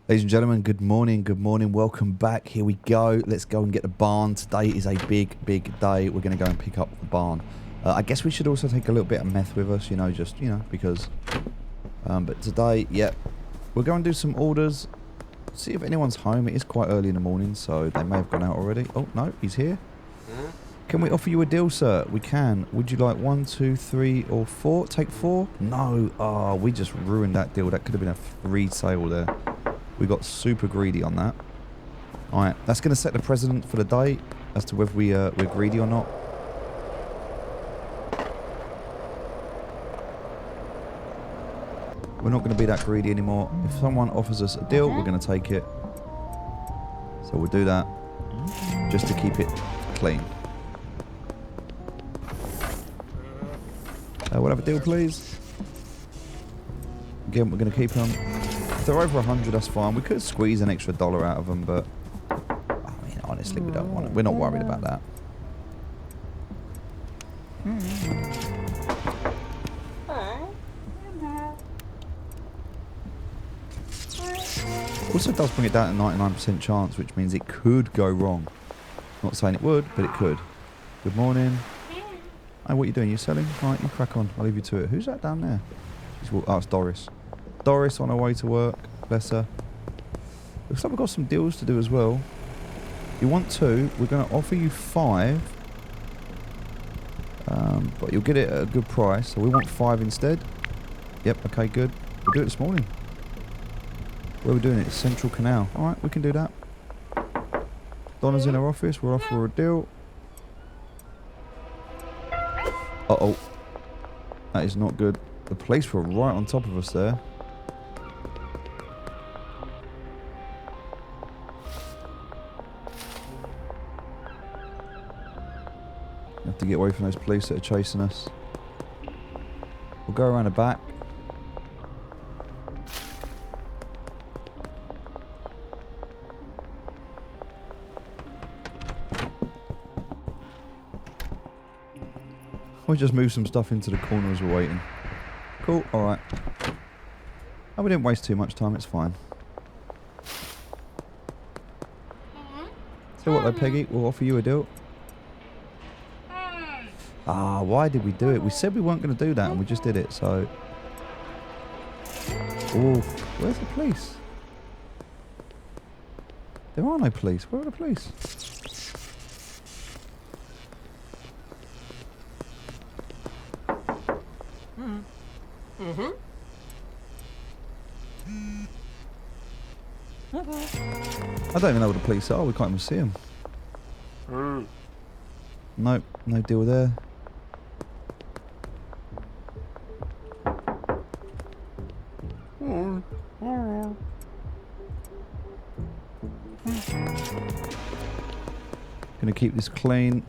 Ladies and gentlemen, good morning, welcome back. Here we go. Let's go and get the barn. Today is a big day. We're going to go and pick up the barn. I guess we should also take a little bit of meth with us, because... but today, yeah, we're going to do some orders. See if anyone's home. It is quite early in the morning, so they may have gone out already. Oh, no, he's here. Can we offer you a deal, sir? We can. Would you like 1, 2, 3, or 4? Take 4? No. Oh, we just ruined that deal. That could have been a free sale there. We got super greedy on that. Alright, that's going to set the precedent for the day as to whether we're greedy or not. We're not going to be that greedy anymore. If someone offers us a deal, we're going to take it. So we'll do that just to keep it clean. We'll have a deal, please. Again, we're going to keep them. If they're over 100, that's fine. We could squeeze an extra $1 out of them, but I mean, honestly, we don't want it. We're not worried about that. Also, it does bring it down to 99% chance, which means it could go wrong. Not saying it would, but it could. Good morning. Hey, what are you doing? You selling? Right, you crack on. I'll leave you to it. Who's that down there? Oh, it's Doris. Doris on her way to work. Bless her. Looks like we've got some deals to do as well. You want 2? We're going to offer you 5. But you'll get it at a good price. So we want 5 instead. Yep, okay, good. We'll do it this morning. Where are we doing it? Central Canal. Alright, we can do that. Donna's in her office. We'll offer her a deal. Uh-oh. That is not good. The police were right on top of us there. We have to get away from those police that are chasing us. We'll go around the back. We'll just move some stuff into the corner as we're waiting. Cool, alright. Oh, we didn't waste too much time, it's fine. Tell you what though, Peggy, we'll offer you a deal. Ah, why did we do it? We said we weren't going to do that and we just did it, so... Oh, where's the police? There are no police. Where are the police? I don't even know where the police are. We can't even see them. Nope, no deal there. Gonna keep this clean.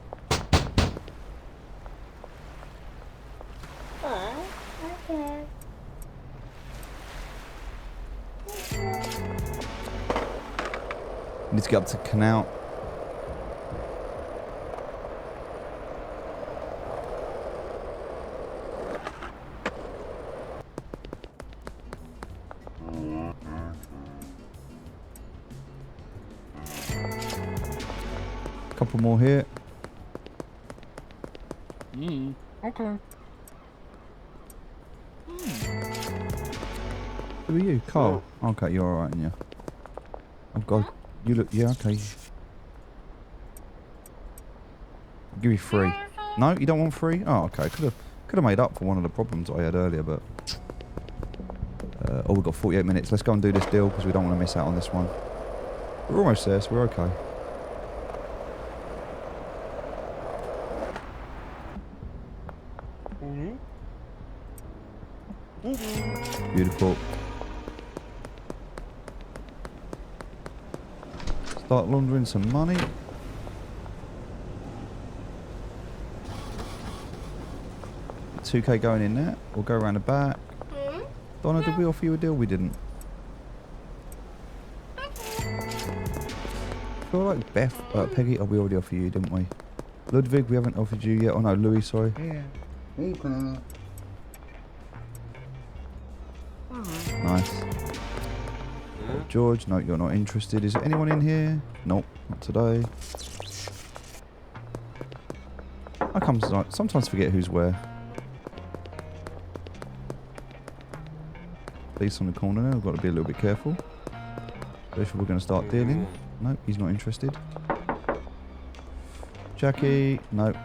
Need to get up to Canal. Couple more here. Okay. Who are you? Carl? Okay, you're alright, yeah. Oh god. You look, yeah, okay. I'll give you 3. No, you don't want 3? Oh, okay. Could have made up for one of the problems I had earlier, but... oh, we've got 48 minutes. Let's go and do this deal, because we don't want to miss out on this one. We're almost there, so we're okay. Beautiful. Start laundering some money. $2K going in there. We'll go around the back. Donna, did we offer you a deal? We didn't. I feel like Peggy, we already offered you, didn't we? Ludwig, we haven't offered you yet. Oh no, Louis, sorry. Yeah. Okay. Nice. George, no, you're not interested. Is there anyone in here? Nope, not today. I sometimes forget who's where. Police on the corner now. We've got to be a little bit careful. Especially we're going to start dealing. Nope, he's not interested. Jackie, nope.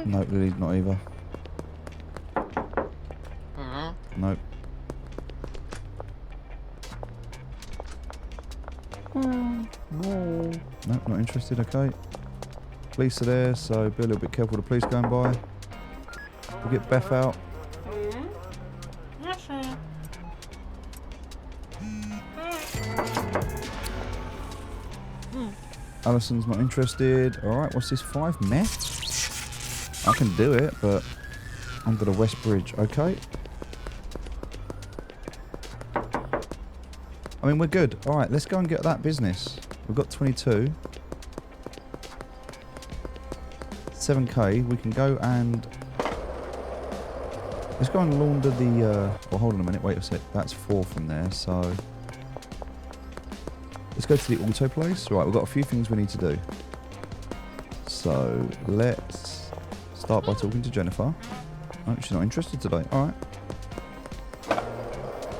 Nope, Lily's not either. Nope. Nope, not interested, okay. Police are there, so be a little bit careful with the police going by. We'll get Beth out. Yes, sir. Alison's not interested. Alright, what's this? 5 meth? I can do it, but under the West Bridge, okay. I mean, we're good. Alright, let's go and get that business. We've got 22. 7k. We can go and... Let's go and launder the... well, hold on a minute. Wait a sec. That's 4 from there, so... Let's go to the auto place. Right, we've got a few things we need to do. So, let's start by talking to Jennifer. Oh, she's not interested today. Alright.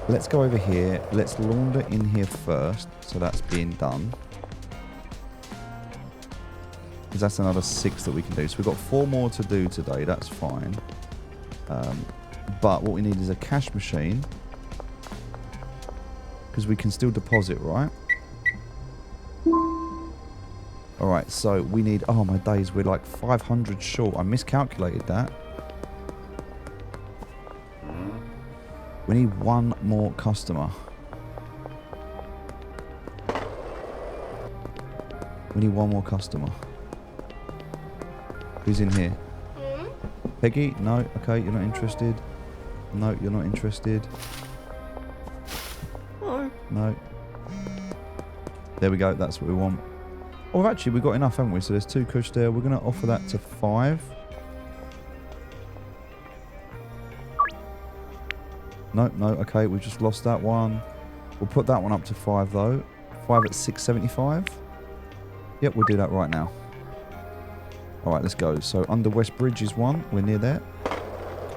Let's go over here. Let's launder in here first. So that's being done. Because that's another 6 that we can do. So we've got 4 more to do today. That's fine. But what we need is a cash machine. Because we can still deposit, right? Alright, so we need... Oh, my days. We're like 500 short. I miscalculated that. We need 1 more customer. We need 1 more customer. Who's in here? Peggy? No. Okay, you're not interested. No, you're not interested. No. There we go. That's what we want. Oh, actually, we've got enough, haven't we? So there's 2 kush there. We're going to offer that to 5. No, no. Okay, we've just lost that one. We'll put that one up to 5, though. 5 at 675. Yep, we'll do that right now. Alright, let's go. So under West Bridge is 1. We're near there.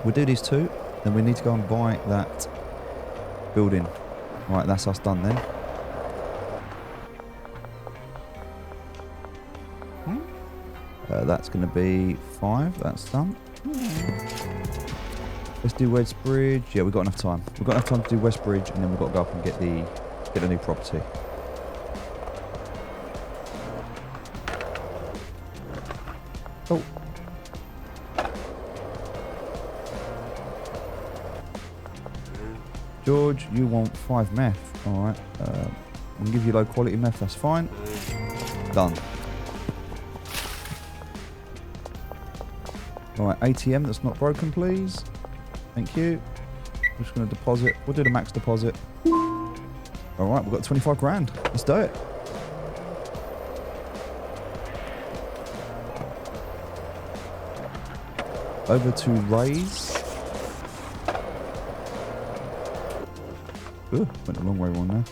We'll do these 2. Then we need to go and buy that building. Alright, that's us done then. That's going to be 5. That's done. Let's do West Bridge. Yeah, we've got enough time. We've got enough time to do West Bridge, and then we've got to go up and get the new property. Oh. George, you want 5 meth. Alright. We can give you low quality meth, that's fine. Done. Alright, ATM that's not broken, please. Thank you. I'm just going to deposit. We'll do the max deposit. Alright, we've got 25 grand. Let's do it. Over to Ray's. Ooh, went the wrong way wrong there.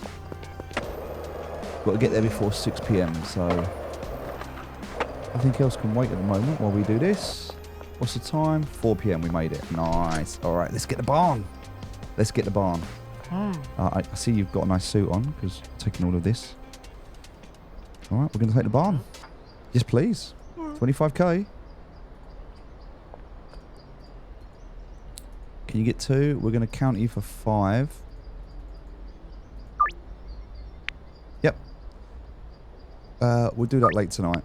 Got to get there before 6 PM, so nothing else can wait at the moment while we do this. What's the time? 4 PM, we made it. Nice. Alright, let's get the barn. Let's get the barn. I see you've got a nice suit on because I'm taking all of this. Alright, we're going to take the barn. Yes, please. 25k. Can you get 2? We're going to count you for 5. Yep. We'll do that late tonight.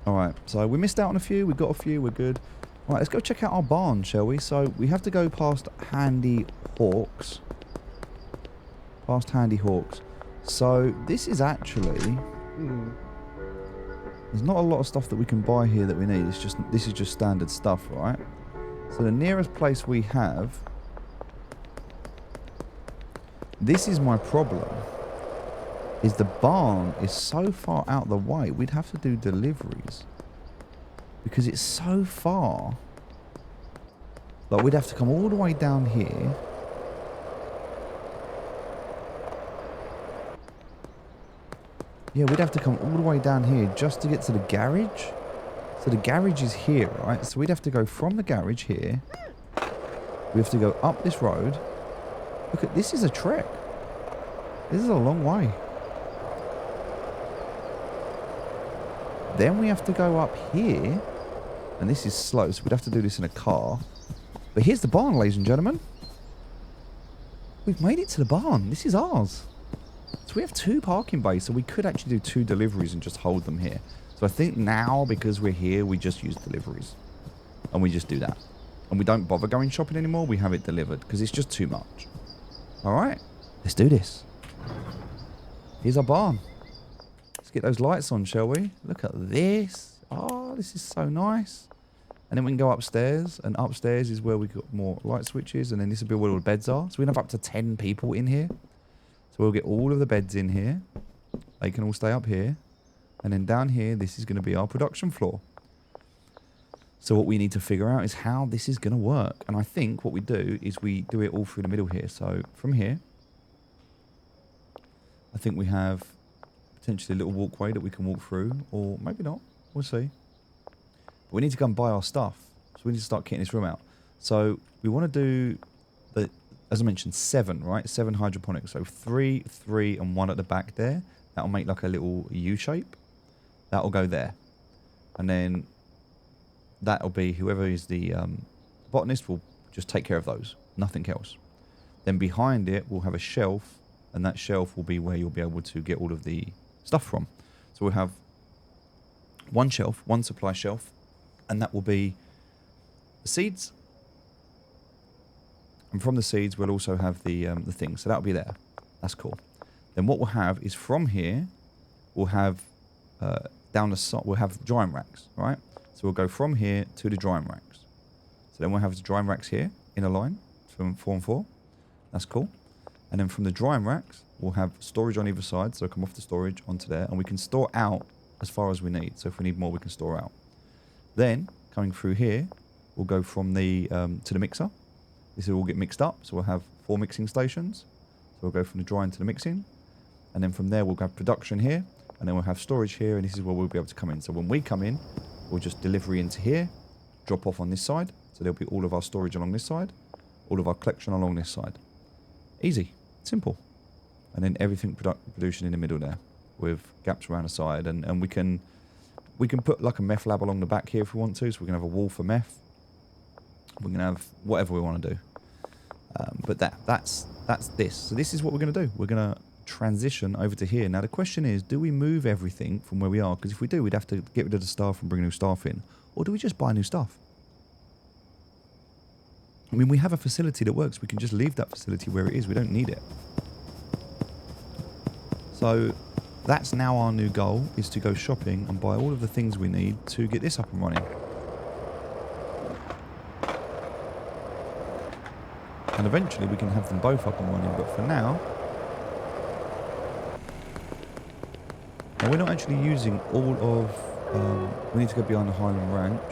Alright, so we missed out on a few. We got a few. We're good. Alright, let's go check out our barn, shall we? So we have to go past Handy Hawks. Past Handy Hawks. So this is actually... There's not a lot of stuff that we can buy here that we need. It's just this is just standard stuff, right? So the nearest place we have... This is my problem. Is the barn is so far out the way, we'd have to do deliveries. Because it's so far. Like, we'd have to come all the way down here. Yeah, we'd have to come all the way down here just to get to the garage. So the garage is here, right? So we'd have to go from the garage here. We have to go up this road. Look at this is a trek. This is a long way. Then we have to go up here. And this is slow, so we'd have to do this in a car. But here's the barn, ladies and gentlemen. We've made it to the barn. This is ours. So we have 2 parking bays, so we could actually do 2 deliveries and just hold them here. So I think now, because we're here, we just use deliveries. And we just do that. And we don't bother going shopping anymore. We have it delivered, because it's just too much. Alright, let's do this. Here's our barn. Let's get those lights on, shall we? Look at this. Oh, this is so nice. And then we can go upstairs, and upstairs is where we got more light switches, and then this will be where all the beds are. So we can have up to 10 people in here. So we'll get all of the beds in here. They can all stay up here. And then down here, this is going to be our production floor. So what we need to figure out is how this is going to work. And I think what we do is we do it all through the middle here. So from here, I think we have potentially a little walkway that we can walk through, or maybe not. We'll see. But we need to go and buy our stuff. So we need to start kitting this room out. So we want to do, as I mentioned, 7, right? 7 hydroponics. So 3, 3, and 1 at the back there. That'll make like a little U shape. That'll go there. And then that'll be whoever is the botanist will just take care of those. Nothing else. Then behind it, we'll have a shelf. And that shelf will be where you'll be able to get all of the stuff from. So we'll have 1 shelf, 1 supply shelf. And that will be the seeds. And from the seeds, we'll also have the things. So that'll be there. That's cool. Then what we'll have is from here, we'll have down the side, we'll have drying racks, right? So we'll go from here to the drying racks. So then we'll have the drying racks here in a line from 4 and 4. That's cool. And then from the drying racks, we'll have storage on either side. So come off the storage onto there. And we can store out as far as we need. So if we need more, we can store out. Then, coming through here, we'll go from the to the mixer. This will all get mixed up. So we'll have 4 mixing stations. So we'll go from the drying to the mixing. And then from there, we'll have production here. And then we'll have storage here. And this is where we'll be able to come in. So when we come in, we'll just delivery into here. Drop off on this side. So there'll be all of our storage along this side. All of our collection along this side. Easy. Simple. And then everything production in the middle there. With gaps around the side. And we can put like a meth lab along the back here if we want to. So we can have a wall for meth. We can have whatever we want to do. But that's this. So this is what we're going to do. We're going to transition over to here. Now the question is, do we move everything from where we are? Because if we do, we'd have to get rid of the staff and bring new staff in. Or do we just buy new stuff? I mean, we have a facility that works. We can just leave that facility where it is. We don't need it. So that's now our new goal, is to go shopping and buy all of the things we need to get this up and running. And eventually we can have them both up and running. But for now, we're not actually using all of... we need to go behind the Highland Ranch.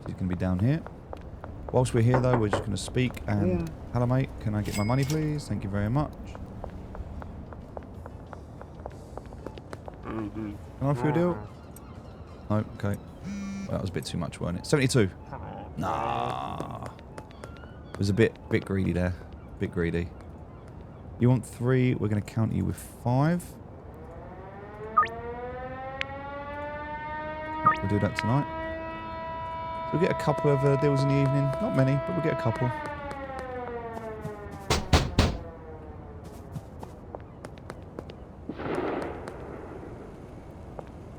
She's going to be down here. Whilst we're here, though, we're just going to speak and... Hello, mate. Can I get my money, please? Thank you very much. Can I offer you a deal? No? Okay. Well, that was a bit too much, weren't it? 72. Nah. It was a bit greedy there. Bit greedy. You want 3, we're going to count you with 5. We'll do that tonight. So we'll get a couple of deals in the evening. Not many, but we'll get a couple.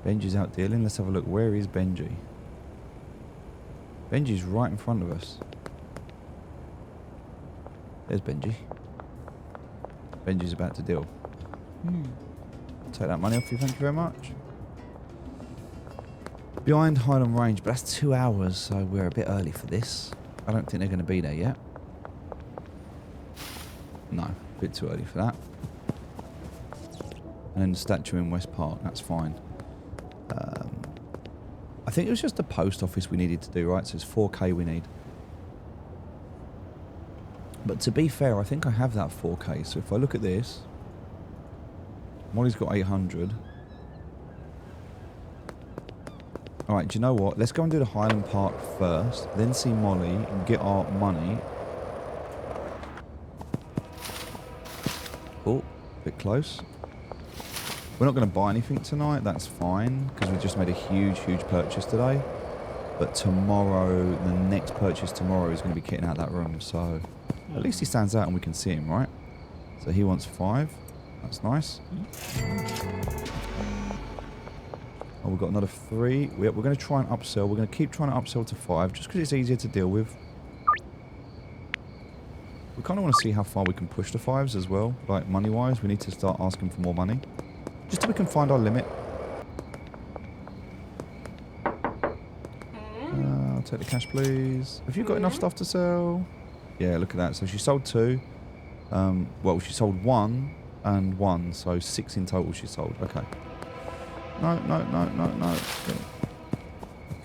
Benji's out dealing. Let's have a look. Where is Benji? Benji's right in front of us. There's Benji. Benji's about to deal. Take that money off you, thank you very much. Behind Highland Range, but that's 2 hours, so we're a bit early for this. I don't think they're going to be there yet. No, a bit too early for that. And then the statue in West Park, that's fine. I think it was just the post office we needed to do, right? So it's 4K we need. But to be fair, I think I have that 4K. So if I look at this, Molly's got 800. Alright, do you know what? Let's go and do the Highland Park first, then see Molly and get our money. Oh, a bit close. We're not going to buy anything tonight, that's fine, because we just made a huge, huge purchase today. But tomorrow, the next purchase tomorrow is going to be kitting out that room, so at least he stands out and we can see him, right? So he wants 5. That's nice. Oh, we've got another 3. We're going to try and upsell. We're going to keep trying to upsell to 5 just because it's easier to deal with. We kind of want to see how far we can push the 5s as well. Like money-wise, we need to start asking for more money. Just till we can find our limit. I'll take the cash, please. Have you got enough stuff to sell? Yeah, look at that. So she sold 2. Well, she sold 1 and 1. So 6 in total she sold. Okay. No.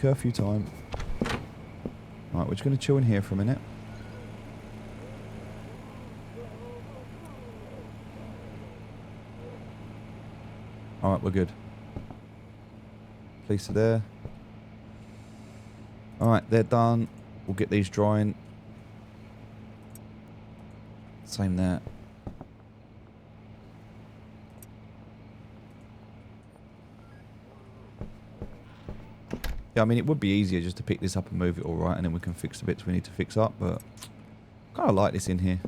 Curfew time. Right, we're just going to chill in here for a minute. Alright, we're good. Police are there. Alright, they're done. We'll get these drying. Same there. Yeah, I mean, it would be easier just to pick this up and move it all right, and then we can fix the bits we need to fix up, but I kind of like this in here.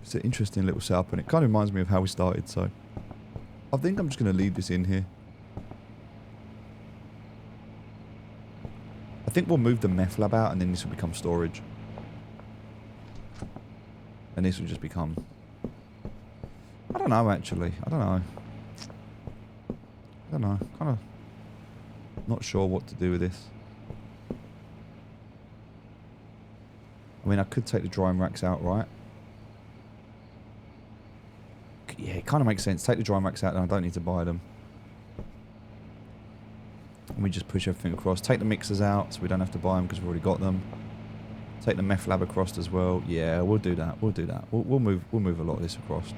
It's an interesting little setup, and it kind of reminds me of how we started, so I think I'm just going to leave this in here. I think we'll move the meth lab out, and then this will become storage. And this will just become... I don't know, actually. I don't know. Kind of... Not sure what to do with this. I mean, I could take the drying racks out, right? Yeah, it kind of makes sense. Take the drying racks out and I don't need to buy them. And we just push everything across. Take the mixers out so we don't have to buy them because we've already got them. Take the meth lab across as well. Yeah, we'll do that. We'll do that. We'll move a lot of this across.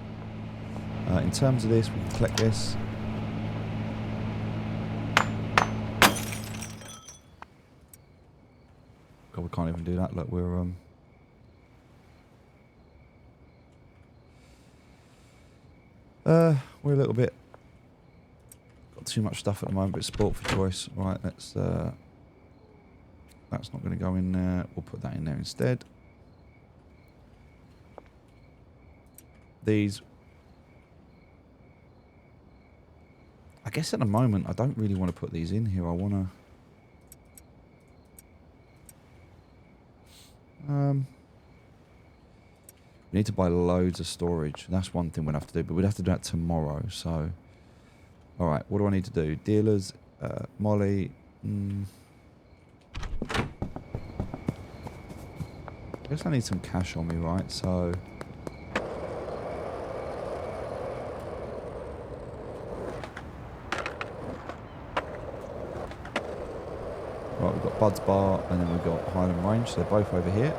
In terms of this, we can collect this. God, we can't even do that. Look, we're a little bit got too much stuff at the moment, but sport for choice. Right, let's that's not going to go in there. We'll put that in there instead. These, I guess at the moment I don't really want to put these in here. I want to we need to buy loads of storage. That's one thing we'll have to do, but we'd have to do that tomorrow. So, all right, what do I need to do? Dealers, Molly. I guess I need some cash on me, right? So, right, we've got Bud's Bar, and then we've got Highland Range. So they're both over here.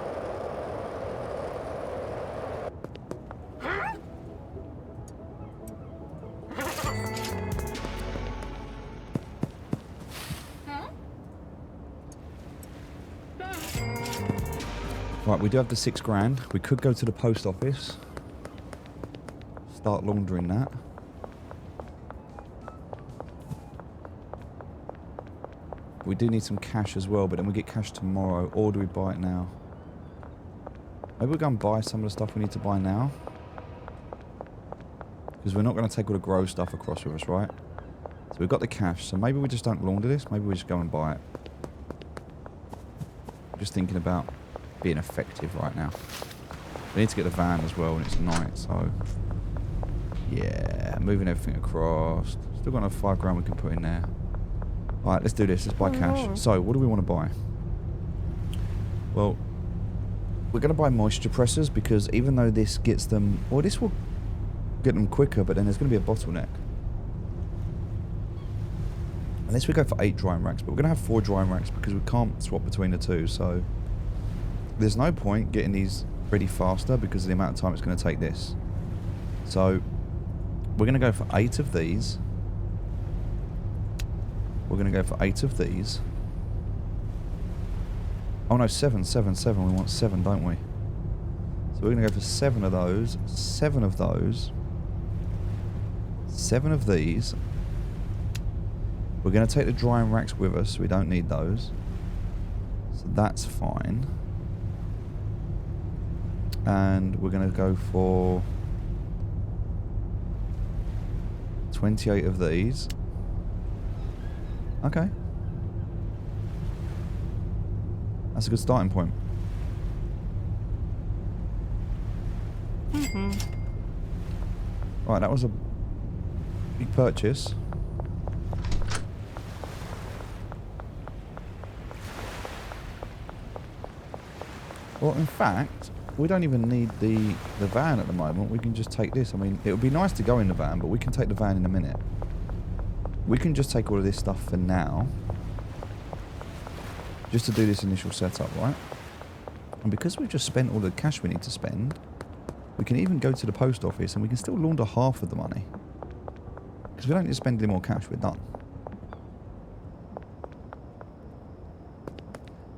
Right, we do have the 6 grand. We could go to the post office. Start laundering that. We do need some cash as well, but then we get cash tomorrow. Or do we buy it now? Maybe we'll go and buy some of the stuff we need to buy now. Because we're not going to take all the grow stuff across with us, right? So we've got the cash. So maybe we just don't launder this. Maybe we just go and buy it. Just thinking about being effective right now. We need to get the van as well, and it's night, so yeah, moving everything across. Still got another 5 grand we can put in there. Alright, let's do this. Let's buy cash. So, what do we want to buy? Well, we're going to buy moisture pressers because even though this gets them... Well, this will get them quicker, but then there's going to be a bottleneck. Unless we go for 8 drying racks, but we're going to have 4 drying racks because we can't swap between the two, so... there's no point getting these ready faster because of the amount of time it's going to take this. So we're going to go for 8 of these. We're going to go for 8 of these. Oh no, 7. We want 7, don't we? So we're going to go for 7 of those, 7 of those, 7 of these. We're going to take the drying racks with us, so we don't need those. So that's fine. And we're going to go for 28 of these. Okay. That's a good starting point. Right, that was a big purchase. Well, in fact, we don't even need the van at the moment. We can just take this. I mean, it would be nice to go in the van, but we can take the van in a minute. We can just take all of this stuff for now. Just to do this initial setup, right? And because we've just spent all the cash we need to spend, we can even go to the post office and we can still launder half of the money. Because we don't need to spend any more cash, we're done.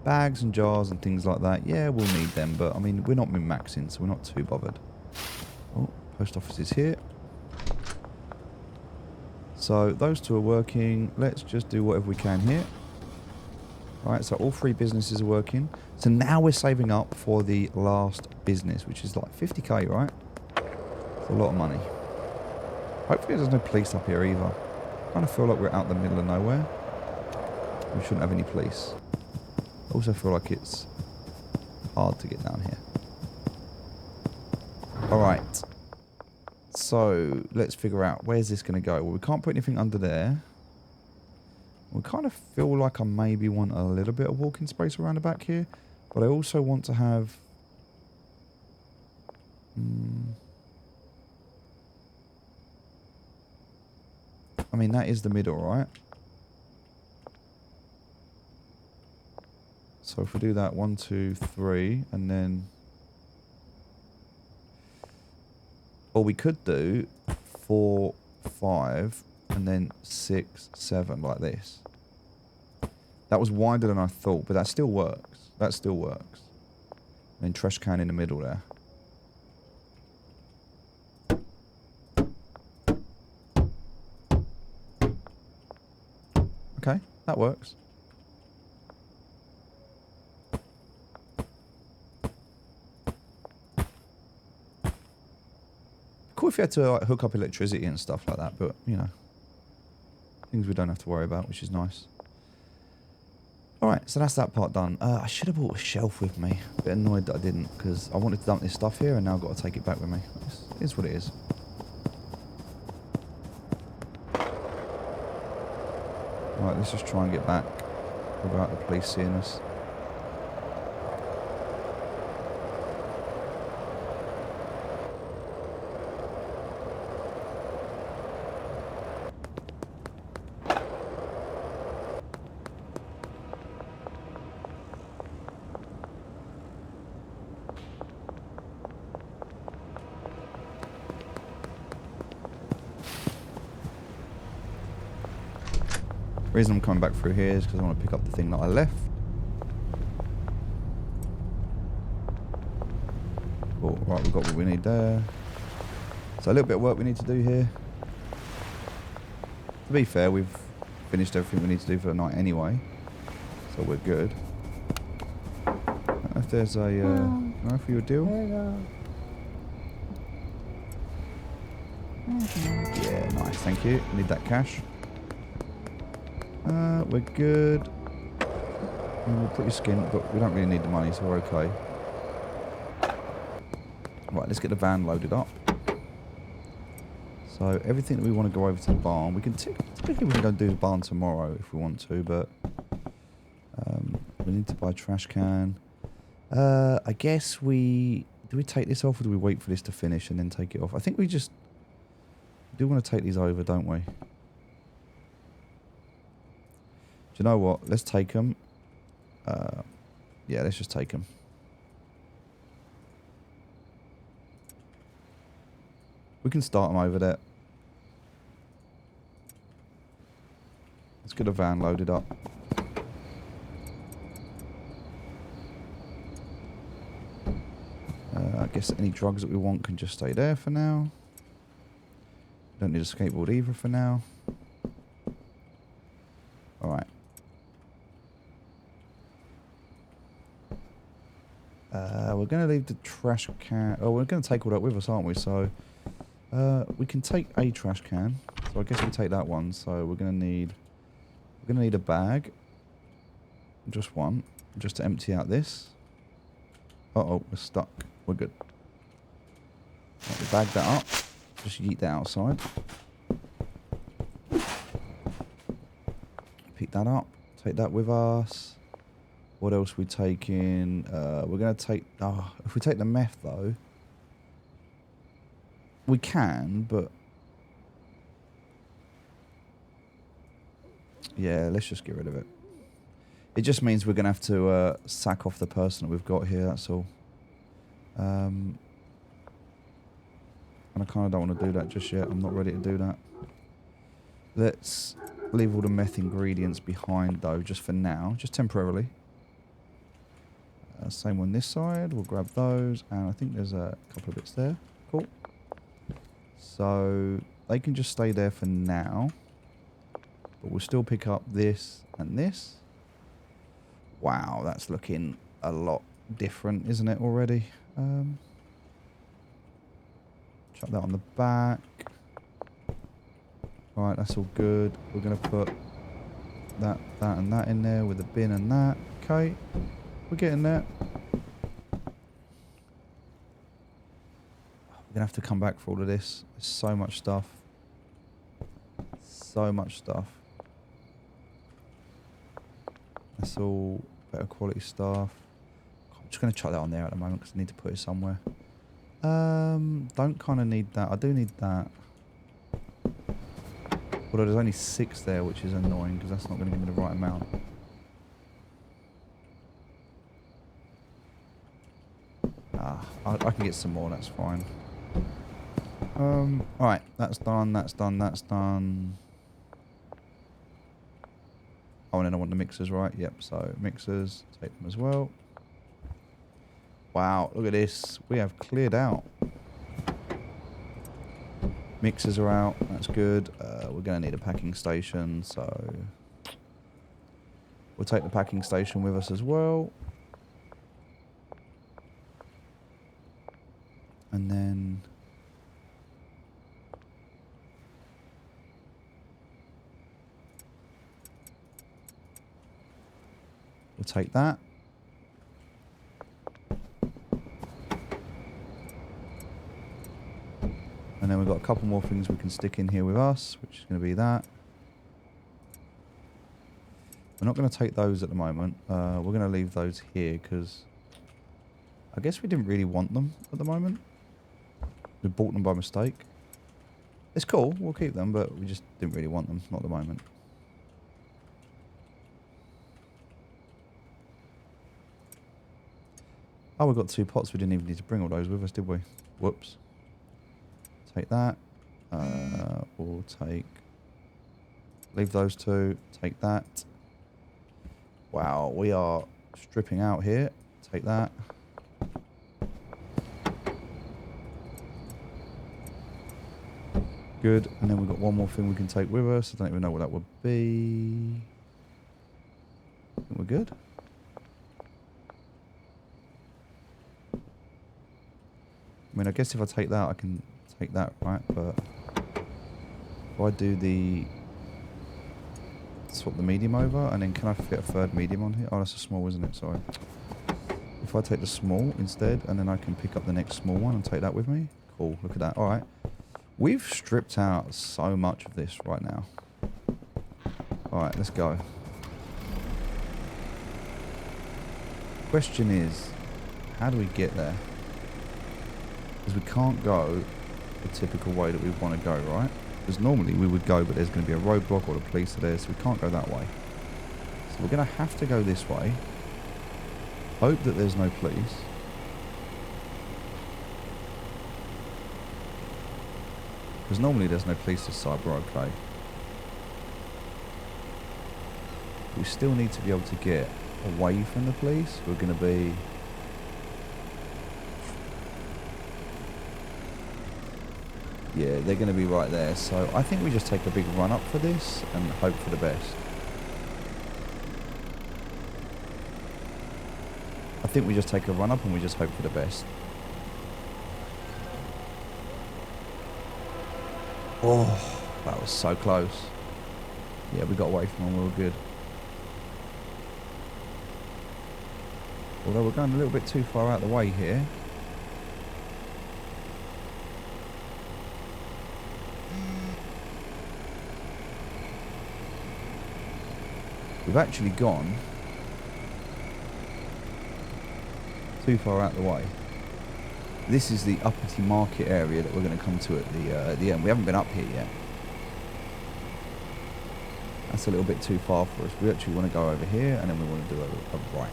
Bags and jars and things like that, yeah, we'll need them, but I mean, we're not min-maxing, so we're not too bothered. Oh, post office is here. So those two are working. Let's just do whatever we can here. Alright, so all 3 businesses are working. So now we're saving up for the last business, which is like 50k, right? It's a lot of money. Hopefully there's no police up here either. I kind of feel like we're out in the middle of nowhere. We shouldn't have any police. I also feel like it's hard to get down here. Alright. So, let's figure out, where's this going to go? Well, we can't put anything under there. We kind of feel like I maybe want a little bit of walking space around the back here. But I also want to have... I mean, that is the middle, right? So if we do that, 1, 2, 3, and then... Or we could do 4, 5, and then 6, 7, like this. That was wider than I thought, but that still works. That still works. And then trash can in the middle there. Okay, that works. Cool if you had to like, hook up electricity and stuff like that, but you know, things we don't have to worry about, which is nice. Alright, so that's that part done. I should have brought a shelf with me. A bit annoyed that I didn't, because I wanted to dump this stuff here and now I've got to take it back with me. It is what it is. Alright, let's just try and get back without the police seeing us. The reason I'm coming back through here is because I want to pick up the thing that I left. Oh, right, we've got what we need there. So a little bit of work we need to do here. To be fair, we've finished everything we need to do for the night anyway. So we're good. I don't know if there's a... can I offer you a deal? Yeah, nice, thank you. Need that cash. We're good. We're pretty skint, but we don't really need the money, so we're okay. Right, let's get the van loaded up. So everything that we want to go over to the barn, we can typically we can go and do the barn tomorrow if we want to, but we need to buy a trash can. I guess do we take this off or do we wait for this to finish and then take it off? I think we do want to take these over, don't we? Do you know what? Let's take them. Yeah, let's just take them. We can start them over there. Let's get a van loaded up. I guess any drugs that we want can just stay there for now. Don't need a skateboard either for now. Alright. We're going to leave the trash can... Oh, we're going to take all that with us, aren't we? So, we can take a trash can. So I guess we take that one. So we're going to need... We're going to need a bag. Just one. Just to empty out this. Uh-oh, we're stuck. We're good. Right, we bag that up. Just yeet that outside. Pick that up. Take that with us. What else we taking? We're going to take... Oh, if we take the meth, though... We can, but... Yeah, let's just get rid of it. It just means we're going to have to sack off the person that we've got here, that's all. And I kind of don't want to do that just yet. I'm not ready to do that. Let's leave all the meth ingredients behind, though, just for now. Just temporarily. Same on this side. We'll grab those. And I think there's a couple of bits there. Cool. So they can just stay there for now. But we'll still pick up this and this. Wow, that's looking a lot different, isn't it, already? Chuck that on the back. Right, that's all good. We're going to put that and that in there with a bin and that. Okay, we're getting there. We're going to have to come back for all of this. There's so much stuff. So much stuff. That's all better quality stuff. I'm just going to chuck that on there at the moment because I need to put it somewhere. Don't kind of need that. I do need that. Although there's only 6 there, which is annoying because that's not going to give me the right amount. I can get some more, that's fine. Alright, that's done, that's done, that's done. Oh, and then I want the mixers, right? Yep, so mixers, take them as well. Wow, look at this. We have cleared out. Mixers are out, that's good. We're going to need a packing station, so... We'll take the packing station with us as well. And then... We'll take that. And then we've got a couple more things we can stick in here with us, which is going to be that. We're not going to take those at the moment. We're going to leave those here because I guess we didn't really want them at the moment. We bought them by mistake. It's cool, we'll keep them, but we just didn't really want them, not at the moment. Oh, we've got 2 pots. We didn't even need to bring all those with us, did we? Whoops. Take that. We'll take... Leave those 2. Take that. Wow, we are stripping out here. Take that. Good. And then we've got one more thing we can take with us. I don't even know what that would be. I think we're good. I mean, I guess if I take that, I can take that, right? But if I do the... Swap the medium over, and then can I fit a 3rd medium on here? Oh, that's a small, isn't it? Sorry. If I take the small instead, and then I can pick up the next small one and take that with me. Cool, look at that. Alright. We've stripped out so much of this right now. Alright, let's go. Question is, how do we get there? Because we can't go the typical way that we want to go, right? Because normally we would go, but there's going to be a roadblock or the police are there, so we can't go that way. So we're going to have to go this way. Hope that there's no police. Because normally there's no police this side, we're okay. We still need to be able to get away from the police. We're going to be... Yeah, they're going to be right there. So I think we just take a big run up for this and hope for the best. I think we just take a run up and we just hope for the best. Oh, that was so close. Yeah, we got away from them. We were good. Although we're going a little bit too far out of the way here. We've actually gone too far out of the way. This is the Uppity Market area that we're going to come to at the end. We haven't been up here yet. That's a little bit too far for us. We actually want to go over here and then we want to do a right.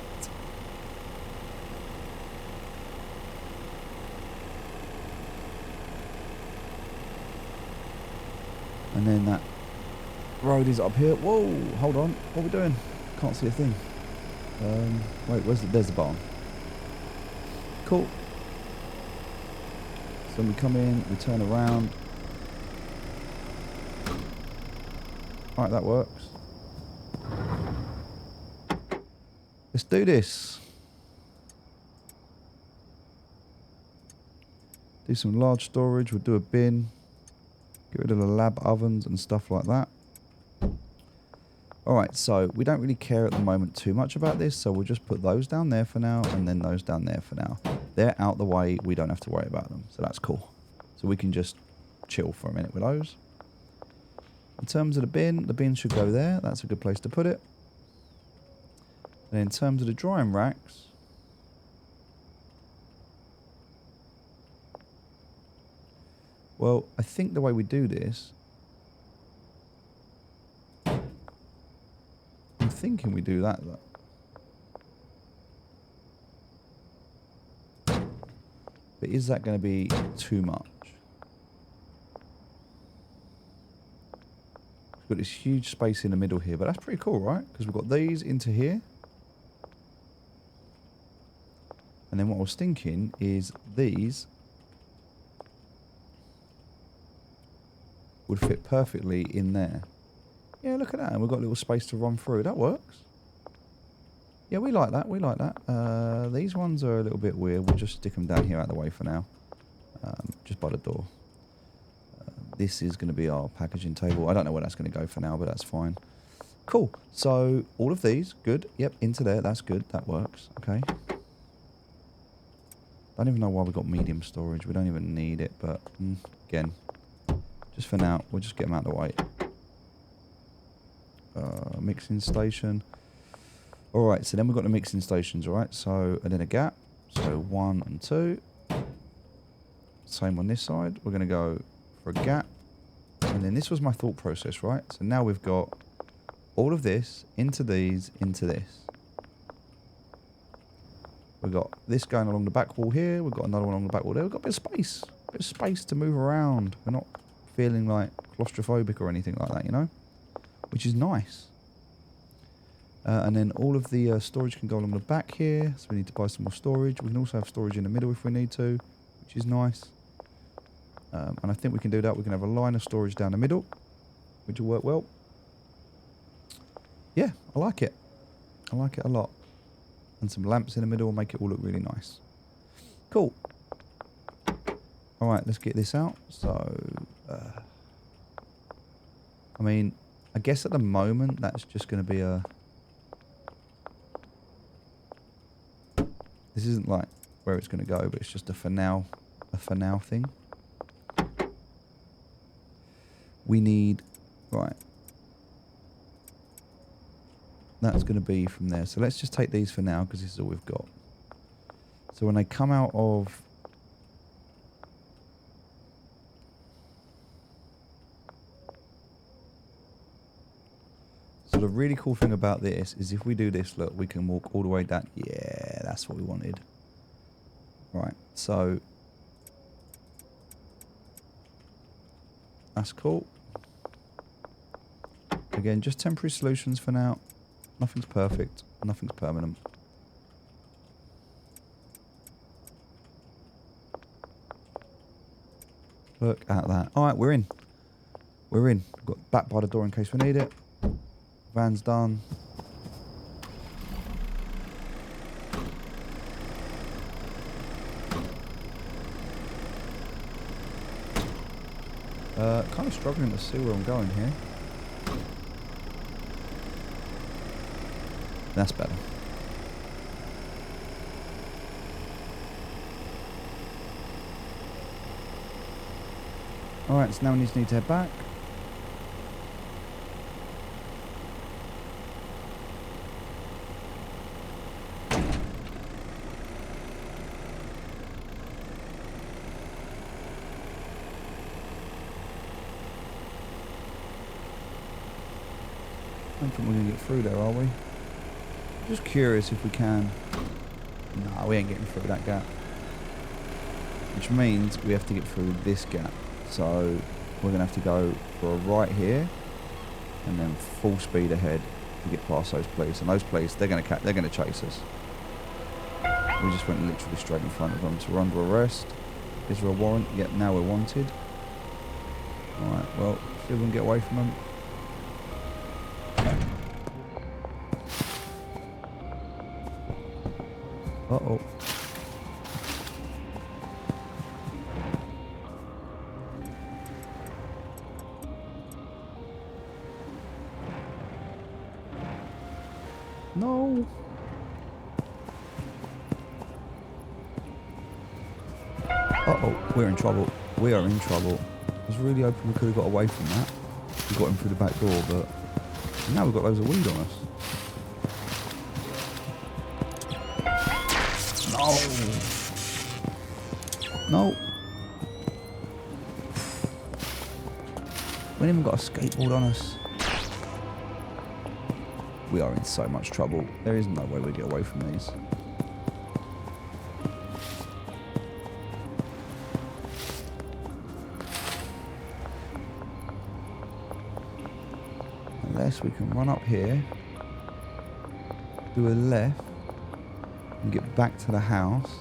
And then that road is up here. Whoa, hold on. What are we doing? Can't see a thing. Wait, there's the barn. Cool. So when we come in, we turn around. Alright, that works. Let's do this. Do some large storage. We'll do a bin. Get rid of the lab ovens and stuff like that. Alright, so we don't really care at the moment too much about this, so we'll just put those down there for now and then those down there for now. They're out the way, we don't have to worry about them, so that's cool. So we can just chill for a minute with those. In terms of the bin should go there, that's a good place to put it. And in terms of the drying racks, well, I think the way we do this, I'm thinking we do that though. But is that going to be too much? We've got this huge space in the middle here, but that's pretty cool, right? Because we've got these into here. And then what I was thinking is these would fit perfectly in there. Yeah, look at that. And we've got a little space to run through. That works. Yeah, we like that. We like that. These ones are a little bit weird. We'll just stick them down here out of the way for now. Just by the door. This is going to be our packaging table. I don't know where that's going to go for now, but that's fine. Cool. So, all of these. Good. Yep, into there. That's good. That works. Okay. Don't even know why we got medium storage. We don't even need it, but again, just for now, we'll just get them out of the way. Mixing station. Alright, so then we've got the mixing stations, alright? So, and then a gap. So 1 and 2. Same on this side. We're going to go for a gap. And then this was my thought process, right? So now we've got all of this into these, into this. We've got this going along the back wall here. We've got another one along the back wall there. We've got a bit of space. A bit of space to move around. We're not feeling like claustrophobic or anything like that, you know? Which is nice. And then all of the storage can go along the back here. So we need to buy some more storage. We can also have storage in the middle if we need to, which is nice. And I think we can do that. We can have a line of storage down the middle, which will work well. Yeah, I like it. I like it a lot. And some lamps in the middle will make it all look really nice. Cool. Alright, let's get this out. So, I mean, I guess at the moment that's just going to be a... This isn't like where it's going to go, but it's just a for now thing. We need... Right. That's going to be from there. So let's just take these for now because this is all we've got. So when they come out of... So the really cool thing about this is if we do this, look, we can walk all the way down. Yeah, that's what we wanted. Right, so... That's cool. Again, just temporary solutions for now. Nothing's perfect. Nothing's permanent. Look at that. Alright, we're in. We're in. Got back by the door in case we need it. Van's done. Kind of struggling to see where I'm going here. That's better. Alright, so now we just need to head back. I don't think we're going to get through there, are we? Just curious if we can. No, we ain't getting through that gap. Which means we have to get through this gap. So we're going to have to go for a right here and then full speed ahead to get past those police. And those police, they're going to chase us. We just went literally straight in front of them. So we're under arrest. Is there a warrant? Yep, now we're wanted. Alright, well, see if we can get away from them. Uh-oh. No. Uh-oh, we're in trouble. We are in trouble. I was really hoping we could have got away from that. We got him through the back door, but now we've got loads of weed on us. No. We ain't even got a skateboard on us. We are in so much trouble. There is no way we get away from these. Unless we can run up here, do a left, and get back to the house.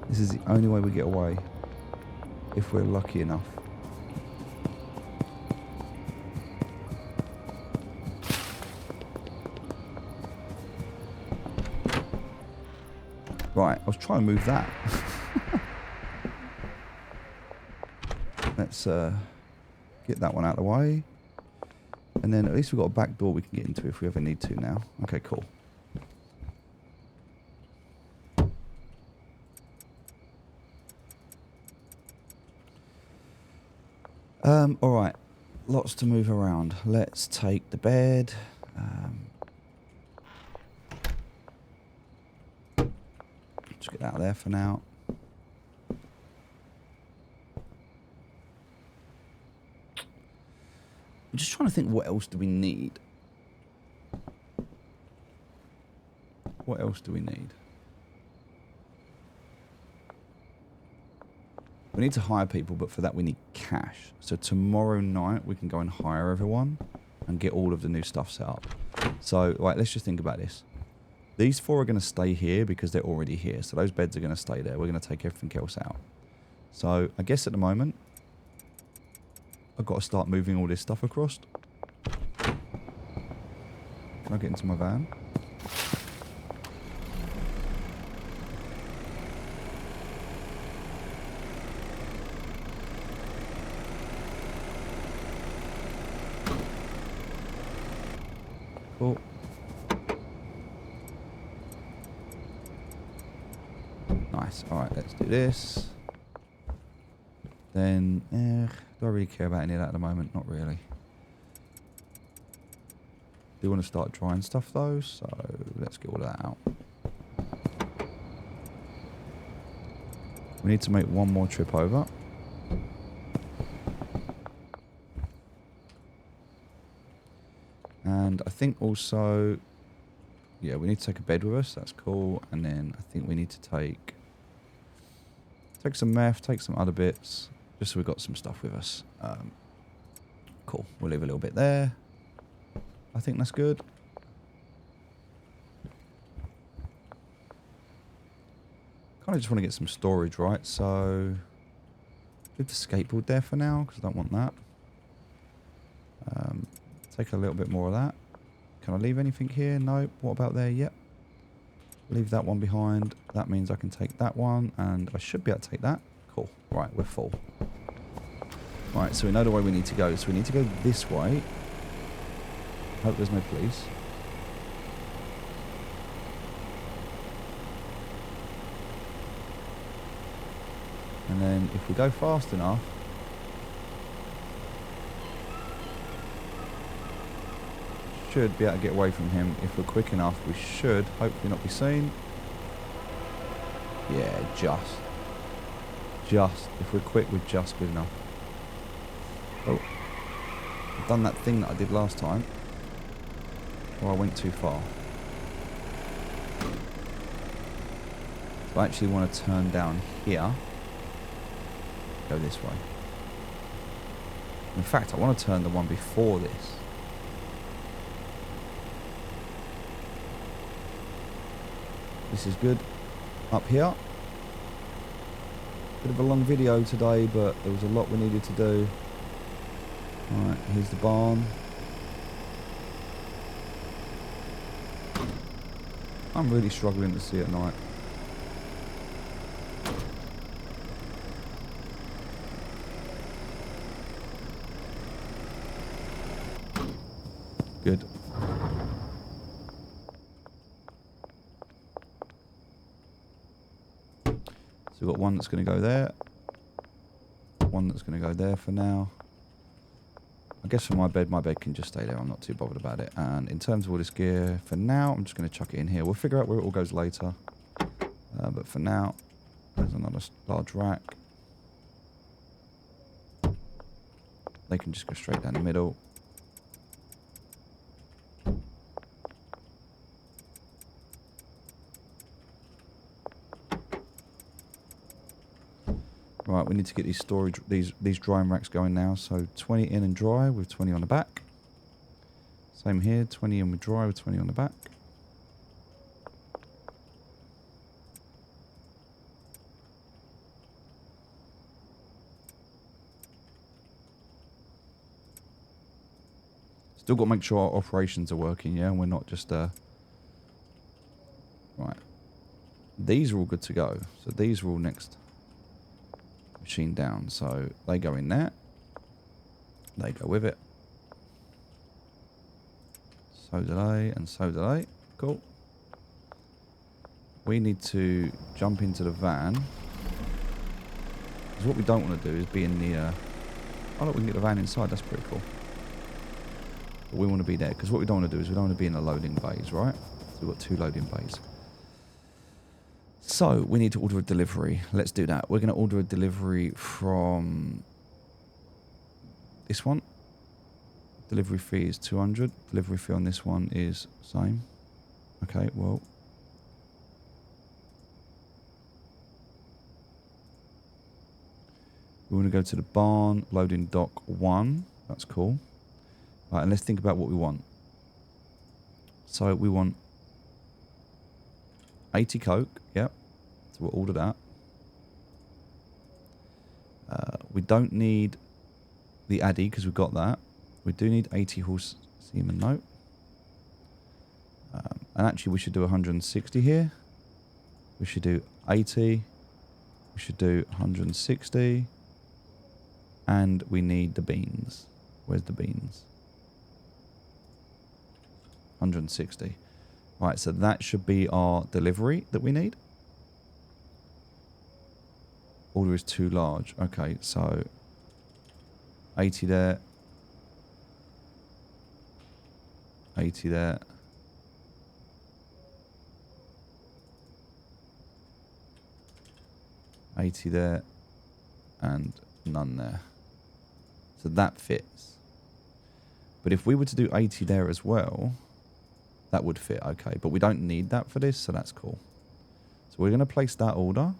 This is the only way we get away, if we're lucky enough. Right, I was trying to move that. Let's get that one out of the way. And then at least we've got a back door we can get into if we ever need to now. Okay, cool. Alright, lots to move around. Let's take the bed. Just get that out there for now. I'm just trying to think, what else do we need? What else do we need? We need to hire people, but for that we need cash. So tomorrow night we can go and hire everyone and get all of the new stuff set up. So, right, let's just think about this. These four are going to stay here because they're already here. So those beds are going to stay there. We're going to take everything else out. So I guess at the moment, I've got to start moving all this stuff across. Can I get into my van? Cool. Nice. Alright, let's do this. Then, do I really care about any of that at the moment? Not really. Do want to start drying stuff though, so let's get all of that out. We need to make one more trip over. And I think also, yeah, we need to take a bed with us. That's cool. And then I think we need to take some meth, take some other bits. just so we've got some stuff with us. Cool. We'll leave a little bit there. I think that's good. Kind of just want to get some storage, right? So leave the skateboard there for now because I don't want that. Take a little bit more of that. Can I leave anything here? Nope. What about there? Yep. Leave that one behind. That means I can take that one and I should be able to take that. Cool. Right, we're full. Right, so we know the way we need to go. So we need to go this way. Hope there's no police. And then if we go fast enough, should be able to get away from him. If we're quick enough, we should hopefully not be seen. Yeah, just. If we're quick, we're just good enough. Oh. I've done that thing that I did last time. Or I went too far. So I actually want to turn down here. Go this way. In fact, I want to turn the one before this. This is good. Up here. Bit of a long video today, but there was a lot we needed to do. Alright, here's the barn. I'm really struggling to see at night. Good. So we've got one that's going to go there. One that's going to go there for now. I guess for my bed can just stay there. I'm not too bothered about it. And in terms of all this gear, for now, I'm just going to chuck it in here. We'll figure out where it all goes later. But for now, there's another large rack. They can just go straight down the middle. Right, we need to get these storage, these drying racks going now. So 20 in and dry with 20 on the back. Same here, 20 in with dry with 20 on the back. Still got to make sure our operations are working, yeah, and we're not just right. These are all good to go. So these are all next machine down, so they go in there, they go with it, so do they, and so do they. Cool. We need to jump into the van because what we don't want to do is be in the oh look, we can get the van inside. That's pretty cool. But we want to be there because what we don't want to do is we don't want to be in the loading bays, right? So we've got 2 loading bays. So, we need to order a delivery. Let's do that. We're going to order a delivery from this one. Delivery fee is 200. Delivery fee on this one is same. Okay, well. We want to go to the barn, loading dock 1. That's cool. Right, and let's think about what we want. So, we want 80 Coke, yep. So we'll order that. We don't need the Addy because we've got that. We do need 80 horse semen, no. And actually we should do 160 here. We should do 80. We should do 160. And we need the beans. Where's the beans? 160. Right, so that should be our delivery that we need. Order is too large. Okay, so 80 there. 80 there. $80 there. And none there. So that fits. But if we were to do 80 there as well, that would fit, okay. But we don't need that for this, so that's cool. So we're going to place that order.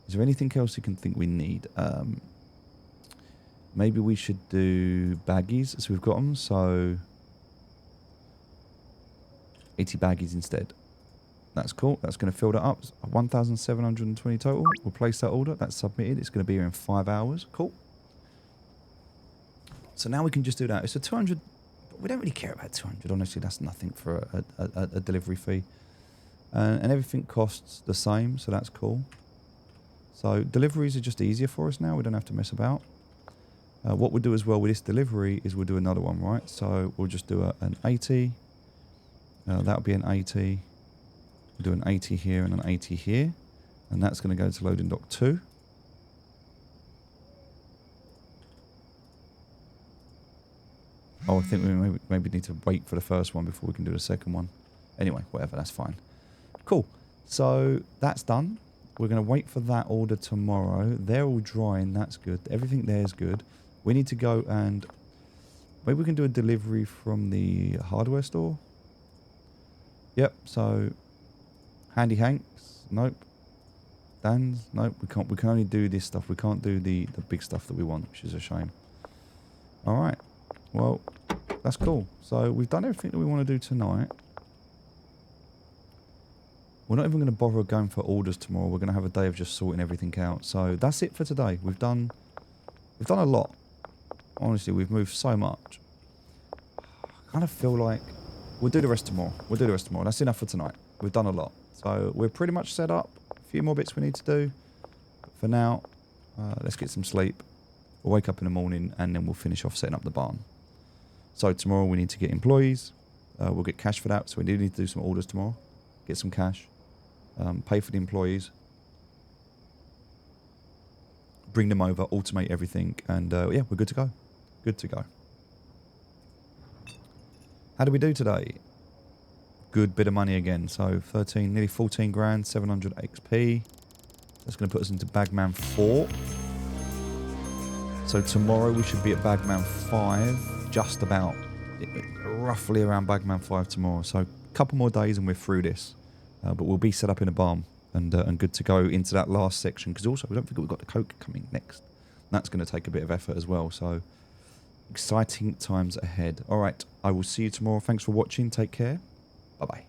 Is there anything else you can think we need? Maybe we should do baggies as we've got them. So 80 baggies instead. That's cool. That's going to fill that up. 1,720 total. We'll place that order. That's submitted. It's going to be here in 5 hours. Cool. So now we can just do that. It's a 200. We don't really care about 200. Honestly, that's nothing for a delivery fee. And everything costs the same. So that's cool. So deliveries are just easier for us now. We don't have to mess about. What we'll do as well with this delivery is we'll do another one, right? So we'll just do an 80. That'll be an 80. We'll do an 80 here and an 80 here. And that's going to go to loading dock 2. Oh, I think we maybe need to wait for the first one before we can do the second one. Anyway, whatever, that's fine. Cool. So that's done. We're going to wait for that order tomorrow. They're all drying. That's good. Everything there is good. We need to go and... Maybe we can do a delivery from the hardware store. Yep, so... Handy Hanks? Nope. Dan's? Nope, we can't. We can only do this stuff. We can't do the big stuff that we want, which is a shame. Alright. Well, that's cool. So we've done everything that we want to do tonight. We're not even going to bother going for orders tomorrow. We're going to have a day of just sorting everything out. So that's it for today. We've done a lot. Honestly, we've moved so much. I kind of feel like we'll do the rest tomorrow. We'll do the rest tomorrow. That's enough for tonight. We've done a lot. So we're pretty much set up. A few more bits we need to do. But for now, let's get some sleep. We'll wake up in the morning and then we'll finish off setting up the barn. So tomorrow we need to get employees. We'll get cash for that. So we do need to do some orders tomorrow. Get some cash. Pay for the employees. Bring them over. Automate everything. And yeah, we're good to go. Good to go. How did we do today? Good bit of money again. So 13, nearly 14 grand, 700 XP. That's going to put us into Bagman 4. So tomorrow we should be at Bagman 5. Just about. Roughly around Bagman 5 tomorrow. So a couple more days and we're through this. But we'll be set up in a barn and good to go into that last section. Because also, we don't forget we've got the coke coming next. That's going to take a bit of effort as well. So exciting times ahead. All right. I will see you tomorrow. Thanks for watching. Take care. Bye-bye.